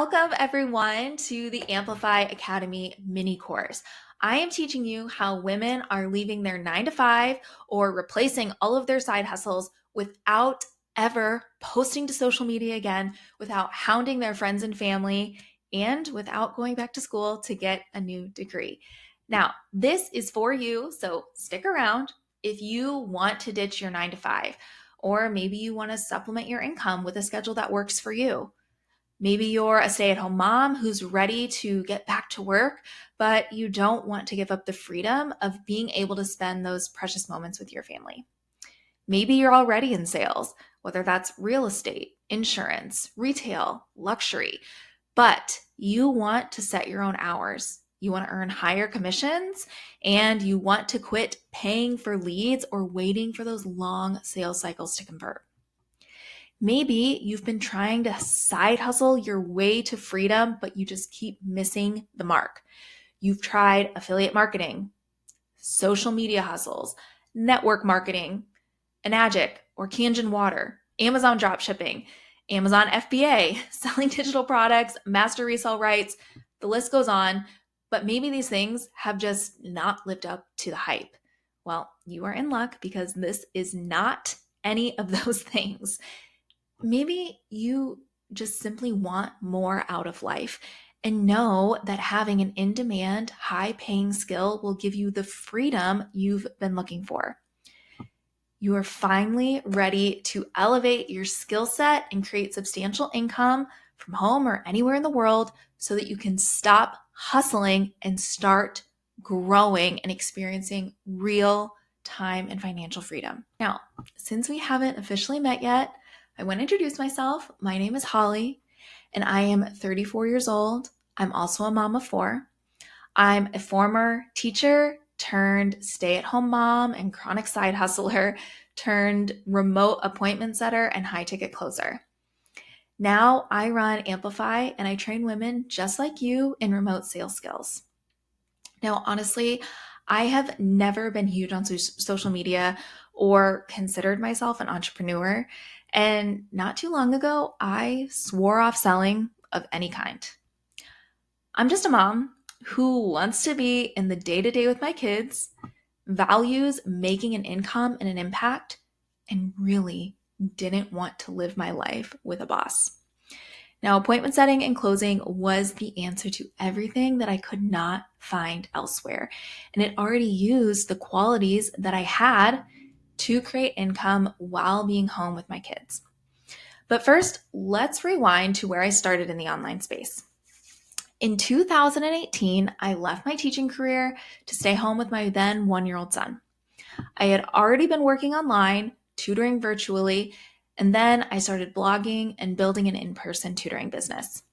Welcome everyone to the Amplify Academy mini course. I am teaching you how women are leaving their 9 to 5 or replacing all of their side hustles without ever posting to social media again, without hounding their friends and family, and without going back to school to get a new degree. Now, this is for you, so stick around if you want to ditch your 9 to 5, or maybe you want to supplement your income with a schedule that works for you. Maybe you're a stay-at-home mom who's ready to get back to work, but you don't want to give up the freedom of being able to spend those precious moments with your family. Maybe you're already in sales, whether that's real estate, insurance, retail, luxury, but you want to set your own hours. You want to earn higher commissions, and you want to quit paying for leads or waiting for those long sales cycles to convert. Maybe you've been trying to side hustle your way to freedom, but you just keep missing the mark. You've tried affiliate marketing, social media hustles, network marketing, Enagic or Kangen Water, Amazon dropshipping, Amazon FBA, selling digital products, master resale rights, the list goes on, but maybe these things have just not lived up to the hype. Well, you are in luck because this is not any of those things. Maybe you just simply want more out of life and know that having an in-demand, high-paying skill will give you the freedom you've been looking for. You are finally ready to elevate your skill set and create substantial income from home or anywhere in the world so that you can stop hustling and start growing and experiencing real time and financial freedom. Now, since we haven't officially met yet, I want to introduce myself. My name is Holly, and I am 34 years old. I'm also a mom of 4. I'm a former teacher turned stay-at-home mom and chronic side hustler turned remote appointment setter and high-ticket closer. Now I run Amplify, and I train women just like you in remote sales skills. Now, honestly, I have never been huge on social media or considered myself an entrepreneur. And not too long ago, I swore off selling of any kind. I'm just a mom who wants to be in the day-to-day with my kids, values making an income and an impact, and really didn't want to live my life with a boss. Now, appointment setting and closing was the answer to everything that I could not find elsewhere. And it already used the qualities that I had to create income while being home with my kids. But first, let's rewind to where I started in the online space. In 2018, I left my teaching career to stay home with my then 1-year-old son. I had already been working online, tutoring virtually, and then I started blogging and building an in-person tutoring business.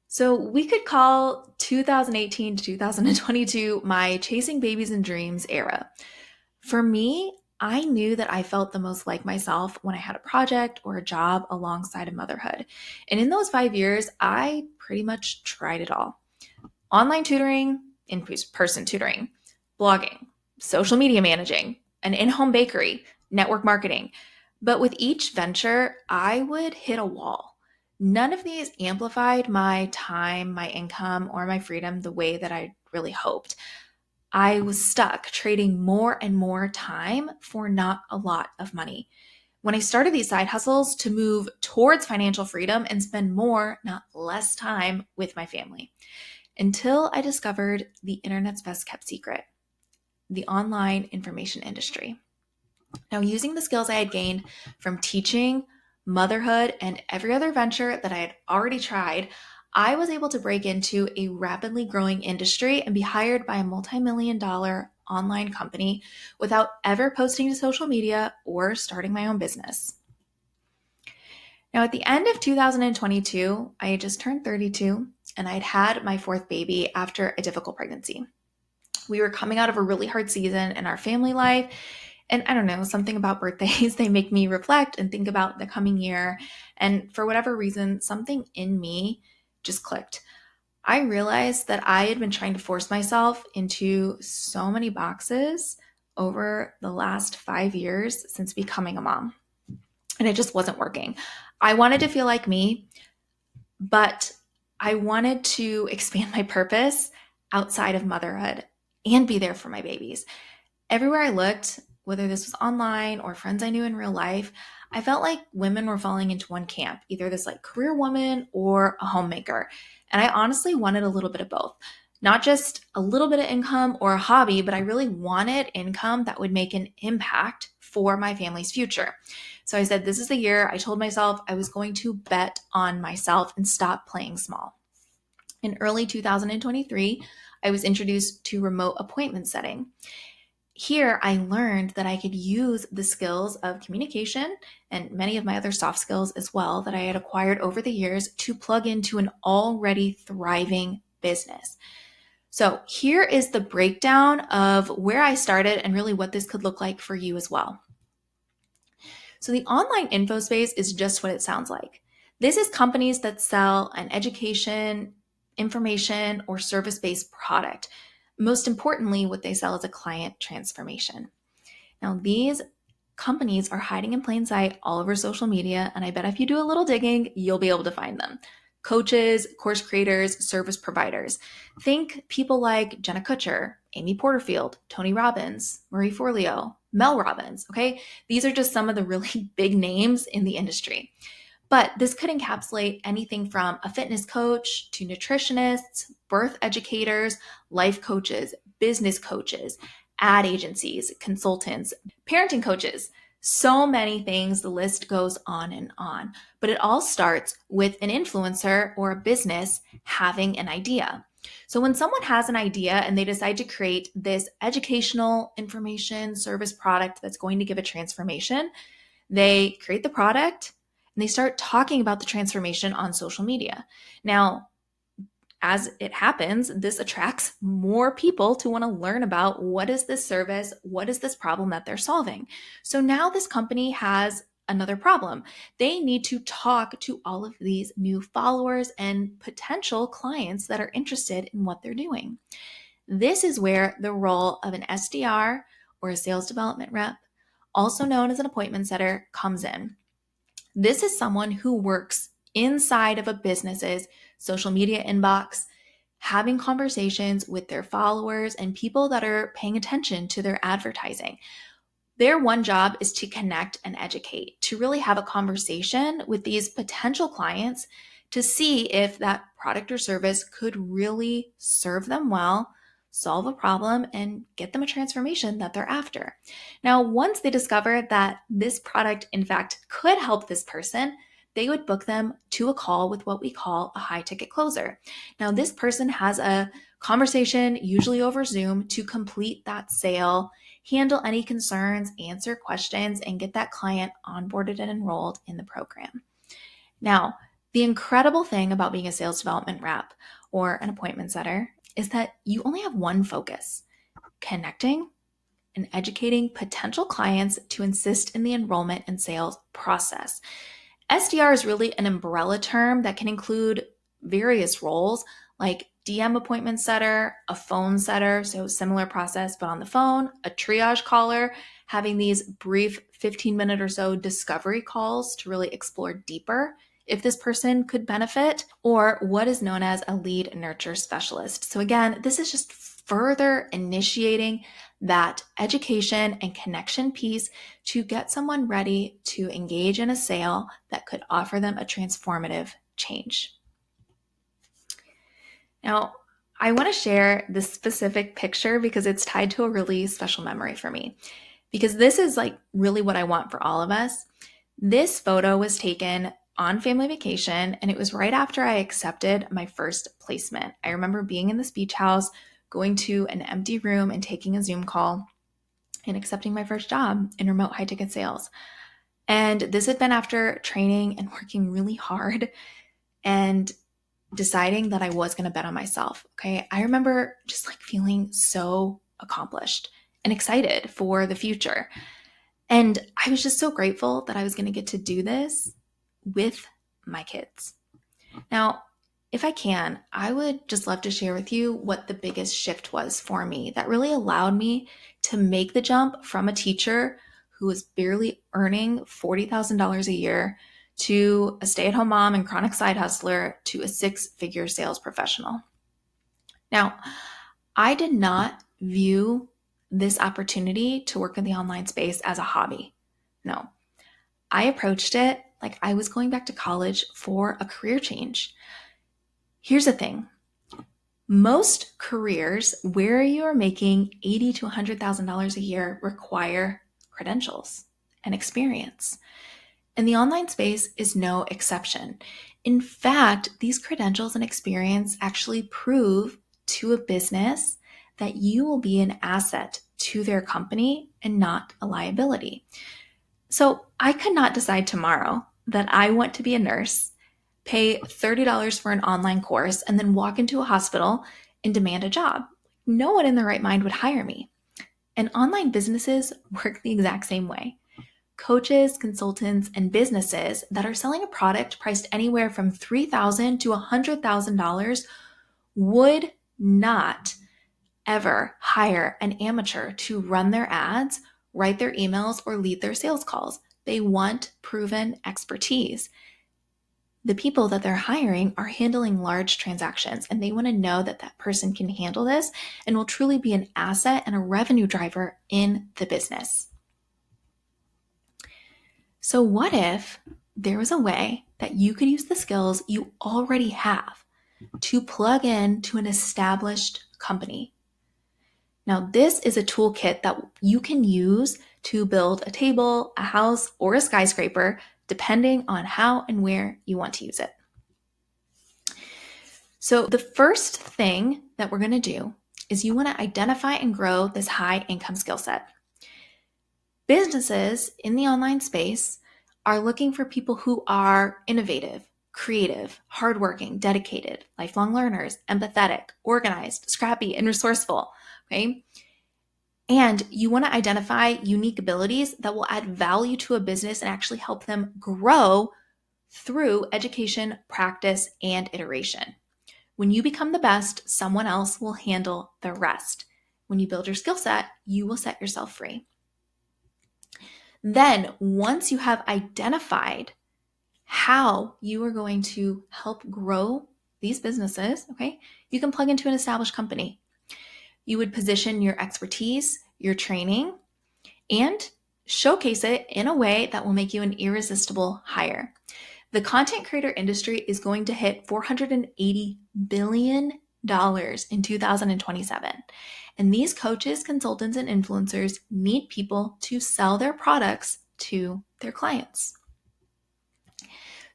So we could call 2018 to 2022 my chasing babies and dreams era. For me, I knew that I felt the most like myself when I had a project or a job alongside of motherhood. And in those 5 years, I pretty much tried it all. Online tutoring, in-person tutoring, blogging, social media managing, an in-home bakery, network marketing. But with each venture, I would hit a wall. None of these amplified my time, my income, or my freedom the way that I really hoped. I was stuck trading more and more time for not a lot of money. When I started these side hustles to move towards financial freedom and spend more, not less time with my family, until I discovered the internet's best kept secret, the online information industry. Now, using the skills I had gained from teaching, motherhood, and every other venture that I had already tried, I was able to break into a rapidly growing industry and be hired by a multi-million-dollar online company without ever posting to social media or starting my own business. Now, at the end of 2022, I had just turned 32, and I'd had my 4th baby after a difficult pregnancy. We were coming out of a really hard season in our family life. And I don't know, something about birthdays, they make me reflect and think about the coming year. And for whatever reason, something in me just clicked. I realized that I had been trying to force myself into so many boxes over the last 5 years since becoming a mom. And it just wasn't working. I wanted to feel like me, but I wanted to expand my purpose outside of motherhood and be there for my babies. Everywhere I looked, whether this was online or friends I knew in real life, I felt like women were falling into one camp, either this like career woman or a homemaker. And I honestly wanted a little bit of both. Not just a little bit of income or a hobby, but I really wanted income that would make an impact for my family's future. So I said, this is the year I told myself I was going to bet on myself and stop playing small. In early 2023, I was introduced to remote appointment setting. Here, I learned that I could use the skills of communication and many of my other soft skills as well that I had acquired over the years to plug into an already thriving business. So, here is the breakdown of where I started and really what this could look like for you as well. So, the online info space is just what it sounds like. This is companies that sell an education, information, or service based product. Most importantly, what they sell is a client transformation. Now, these companies are hiding in plain sight all over social media, and I bet if you do a little digging, you'll be able to find them. Coaches, course creators, service providers. Think people like Jenna Kutcher, Amy Porterfield, Tony Robbins, Marie Forleo, Mel Robbins, okay? These are just some of the really big names in the industry. But this could encapsulate anything from a fitness coach to nutritionists, birth educators, life coaches, business coaches, ad agencies, consultants, parenting coaches. So many things, the list goes on and on. But it all starts with an influencer or a business having an idea. So when someone has an idea and they decide to create this educational information service product that's going to give a transformation, they create the product and they start talking about the transformation on social media. Now, as it happens, this attracts more people to want to learn about what is this service, what is this problem that they're solving. So now this company has another problem. They need to talk to all of these new followers and potential clients that are interested in what they're doing. This is where the role of an SDR or a sales development rep, also known as an appointment setter, comes in. This is someone who works inside of a business's social media inbox, having conversations with their followers and people that are paying attention to their advertising. Their one job is to connect and educate, to really have a conversation with these potential clients to see if that product or service could really serve them well, solve a problem, and get them a transformation that they're after. Now, once they discover that this product, in fact, could help this person, they would book them to a call with what we call a high ticket closer. Now, this person has a conversation, usually over Zoom, to complete that sale, handle any concerns, answer questions, and get that client onboarded and enrolled in the program. Now, the incredible thing about being a sales development rep or an appointment setter is that you only have one focus: connecting and educating potential clients to assist in the enrollment and sales process. SDR is really an umbrella term that can include various roles like DM appointment setter, a phone setter, so similar process but on the phone, a triage caller, having these brief 15-minute or so discovery calls to really explore deeper if this person could benefit, or what is known as a lead nurture specialist. So again, this is just further initiating that education and connection piece to get someone ready to engage in a sale that could offer them a transformative change. Now, I want to share this specific picture because it's tied to a really special memory for me, because this is like really what I want for all of us. This photo was taken on family vacation, and it was right after I accepted my first placement. I remember being in this beach house, going to an empty room and taking a Zoom call and accepting my first job in remote high ticket sales. And this had been after training and working really hard and deciding that I was going to bet on myself. Okay. I remember just like feeling so accomplished and excited for the future. And I was just so grateful that I was going to get to do this with my kids. Now, if I can, I would just love to share with you what the biggest shift was for me that really allowed me to make the jump from a teacher who was barely earning $40,000 a year to a stay-at-home mom and chronic side hustler to a six-figure sales professional. Now, I did not view this opportunity to work in the online space as a hobby. No, I approached it like I was going back to college for a career change. Here's the thing. Most careers where you are making $80,000 to $100,000 a year require credentials and experience. And the online space is no exception. In fact, these credentials and experience actually prove to a business that you will be an asset to their company and not a liability. So I could not decide tomorrow that I want to be a nurse, pay $30 for an online course, and then walk into a hospital and demand a job. No one in their right mind would hire me. And online businesses work the exact same way. Coaches, consultants, and businesses that are selling a product priced anywhere from $3,000 to $100,000 would not ever hire an amateur to run their ads, write their emails, or lead their sales calls. They want proven expertise. The people that they're hiring are handling large transactions, and they want to know that that person can handle this and will truly be an asset and a revenue driver in the business. So what if there was a way that you could use the skills you already have to plug in to an established company? Now, this is a toolkit that you can use to build a table, a house, or a skyscraper, depending on how and where you want to use it. So the first thing that we're going to do is you want to identify and grow this high income skill set. Businesses in the online space are looking for people who are innovative, creative, hardworking, dedicated, lifelong learners, empathetic, organized, scrappy, and resourceful. Okay. And you want to identify unique abilities that will add value to a business and actually help them grow through education, practice, and iteration. When you become the best, someone else will handle the rest. When you build your skill set, you will set yourself free. Then, once you have identified how you are going to help grow these businesses, okay, you can plug into an established company. You would position your expertise, your training, and showcase it in a way that will make you an irresistible hire. The content creator industry is going to hit $480 billion in 2027. And these coaches, consultants, and influencers need people to sell their products to their clients.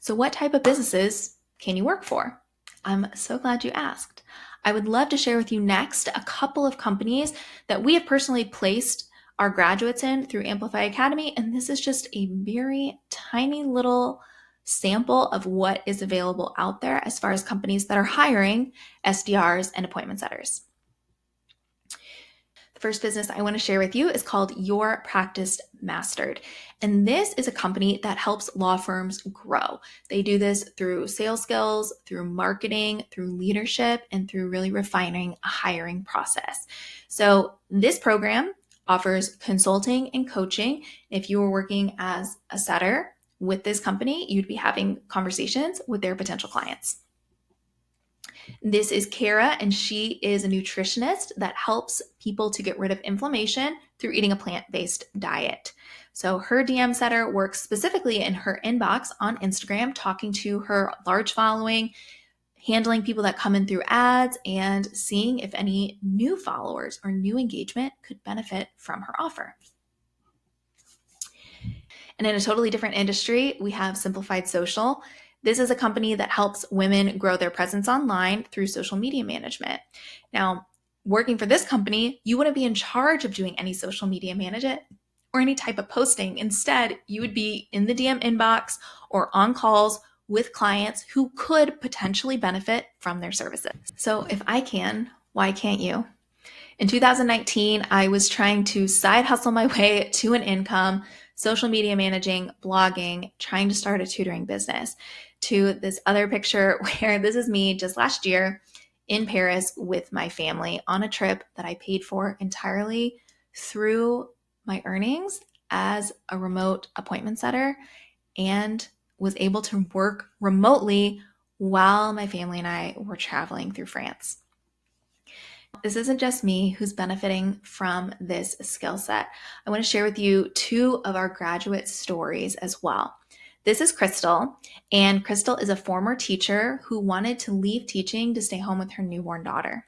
So what type of businesses can you work for? I'm so glad you asked. I would love to share with you next a couple of companies that we have personally placed our graduates in through Amplify Academy. And this is just a very tiny little sample of what is available out there as far as companies that are hiring SDRs and appointment setters. The first business I want to share with you is called Your Practice Mastered. And this is a company that helps law firms grow. They do this through sales skills, through marketing, through leadership, and through really refining a hiring process. So this program offers consulting and coaching. If you were working as a setter with this company, you'd be having conversations with their potential clients. This is Kara, and she is a nutritionist that helps people to get rid of inflammation through eating a plant-based diet. So her DM setter works specifically in her inbox on Instagram, talking to her large following, handling people that come in through ads, and seeing if any new followers or new engagement could benefit from her offer. And in a totally different industry, we have Simplified Social. This is a company that helps women grow their presence online through social media management. Now, working for this company, you wouldn't be in charge of doing any social media management or any type of posting. Instead, you would be in the DM inbox or on calls with clients who could potentially benefit from their services. So if I can, why can't you? In 2019, I was trying to side hustle my way to an income, social media managing, blogging, trying to start a tutoring business, to this other picture where this is me just last year in Paris with my family on a trip that I paid for entirely through my earnings as a remote appointment setter and was able to work remotely while my family and I were traveling through France. This isn't just me who's benefiting from this skill set. I want to share with you two of our graduate stories as well. This is Crystal, and Crystal is a former teacher who wanted to leave teaching to stay home with her newborn daughter.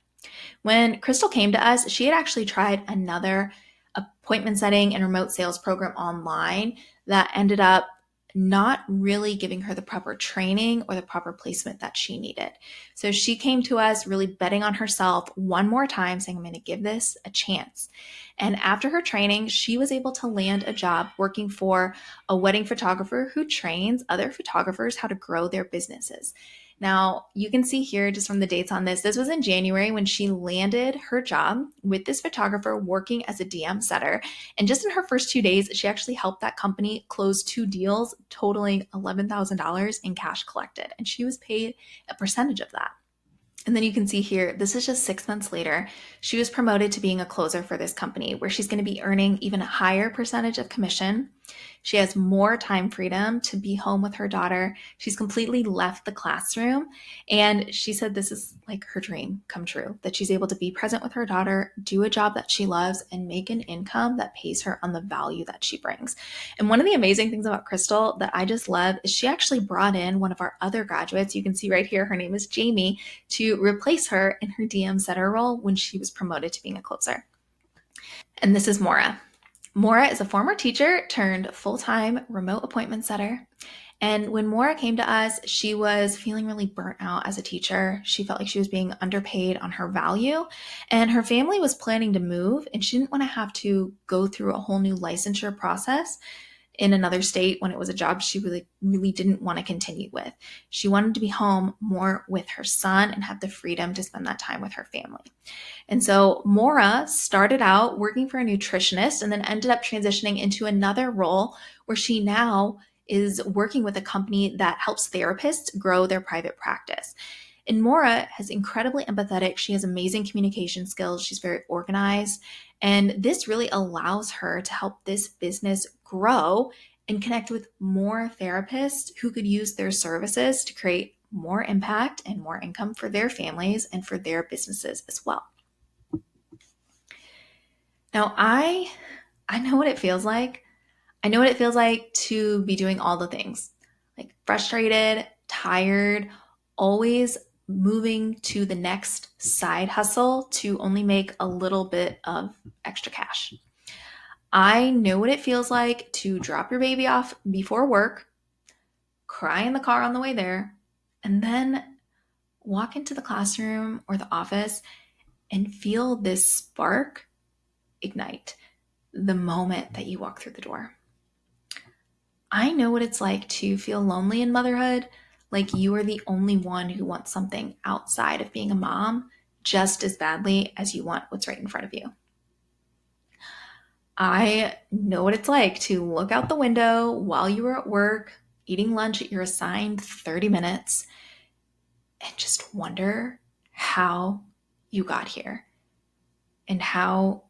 When Crystal came to us, she had actually tried another appointment setting and remote sales program online that ended up not really giving her the proper training or the proper placement that she needed. So she came to us really betting on herself one more time, saying, I'm going to give this a chance. And after her training, she was able to land a job working for a wedding photographer who trains other photographers how to grow their businesses. Now, you can see here just from the dates on this, this was in January when she landed her job with this photographer working as a DM setter. And just in her first 2 days, she actually helped that company close 2 deals totaling $11,000 in cash collected. And she was paid a percentage of that. And then you can see here, this is just 6 months later, she was promoted to being a closer for this company where she's going to be earning even a higher percentage of commission. She has more time freedom to be home with her daughter. She's completely left the classroom. And she said this is like her dream come true, that she's able to be present with her daughter, do a job that she loves, and make an income that pays her on the value that she brings. And one of the amazing things about Crystal that I just love is she actually brought in one of our other graduates. You can see right here, her name is Jamie, to replace her in her DM setter role when she was promoted to being a closer. And this is Maura. Maura is a former teacher turned full-time remote appointment setter. And when Maura came to us, she was feeling really burnt out as a teacher. She felt like she was being underpaid on her value, and her family was planning to move, and she didn't want to have to go through a whole new licensure process in another state when it was a job she really didn't want to continue with. She wanted to be home more with her son and have the freedom to spend that time with her family. And so Maura started out working for a nutritionist and then ended up transitioning into another role where she now is working with a company that helps therapists grow their private practice. And Maura is incredibly empathetic. She has amazing communication skills. She's very organized. And this really allows her to help this business grow and connect with more therapists who could use their services to create more impact and more income for their families and for their businesses as well. Now, I know what it feels like. I know what it feels like to be doing all the things, like frustrated, tired, always moving to the next side hustle to only make a little bit of extra cash. I know what it feels like to drop your baby off before work, cry in the car on the way there, and then walk into the classroom or the office and feel this spark ignite the moment that you walk through the door. I know what it's like to feel lonely in motherhood, like you are the only one who wants something outside of being a mom just as badly as you want what's right in front of you. I know what it's like to look out the window while you are at work, eating lunch at your assigned 30 minutes, and just wonder how you got here and how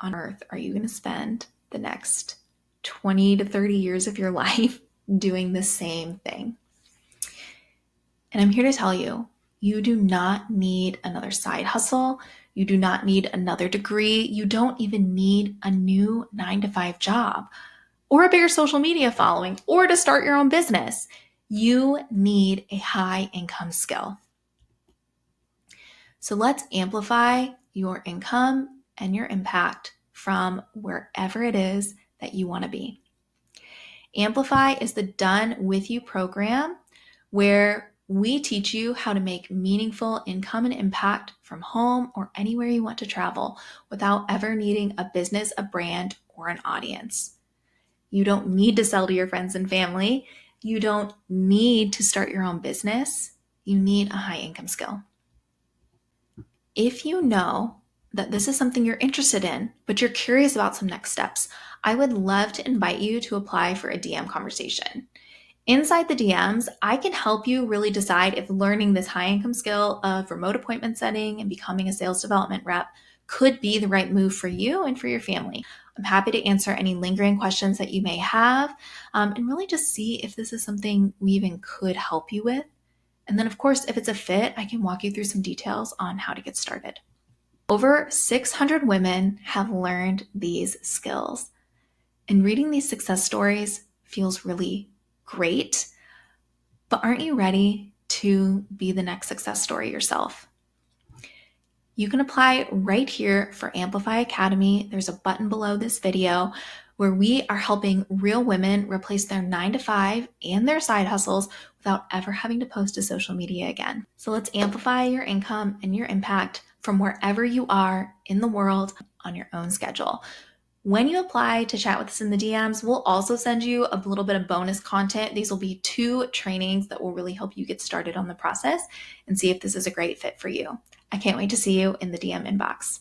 on earth are you going to spend the next 20 to 30 years of your life doing the same thing. And I'm here to tell you, you do not need another side hustle. You do not need another degree. You don't even need a new 9-to-5 job or a bigger social media following or to start your own business. You need a high income skill. So let's amplify your income and your impact from wherever it is that you want to be. Amplify is the Done With You program where we teach you how to make meaningful income and impact from home or anywhere you want to travel without ever needing a business, a brand, or an audience. You don't need to sell to your friends and family. You don't need to start your own business. You need a high income skill. If you know that this is something you're interested in, but you're curious about some next steps, I would love to invite you to apply for a DM conversation. Inside the DMs, I can help you really decide if learning this high income skill of remote appointment setting and becoming a sales development rep could be the right move for you and for your family. I'm happy to answer any lingering questions that you may have, and really just see if this is something we even could help you with. And then, of course, if it's a fit, I can walk you through some details on how to get started. Over 600 women have learned these skills, and reading these success stories feels really great. But aren't you ready to be the next success story yourself? You can apply right here for Amplify Academy. There's a button below this video where we are helping real women replace their 9 to 5 and their side hustles without ever having to post to social media again. So let's amplify your income and your impact from wherever you are in the world on your own schedule. When you apply to chat with us in the DMs, we'll also send you a little bit of bonus content. These will be 2 trainings that will really help you get started on the process and see if this is a great fit for you. I can't wait to see you in the DM inbox.